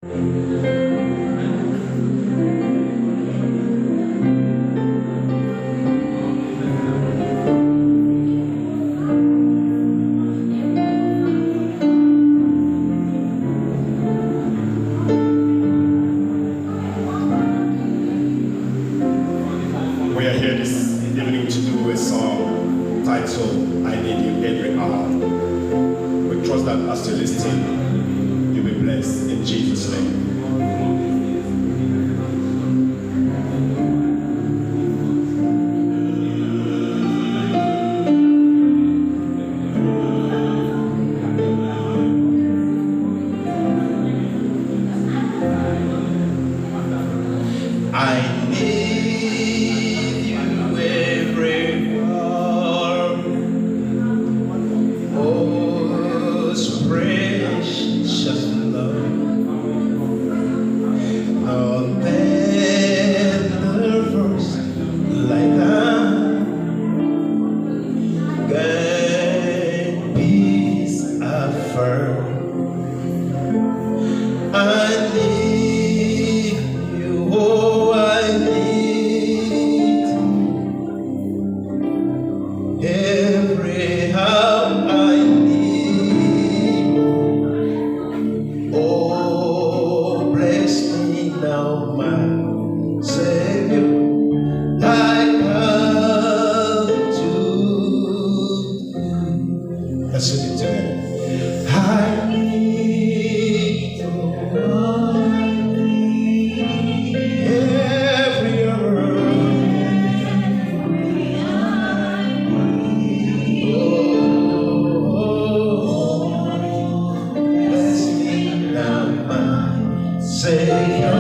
We are here this evening to do a song titled I Need You Every Hour. We trust that as you listen, you'll be blessed in Jesus' name. I need you every hour. Oh, so precious love. No better first like that. God, peace affirm. I need you. Oh, I need every hour. I need. Oh, bless me now, my Savior. I come to you. Let's sing it together. I need you. I need every hour. Oh, bless me now, my Savior.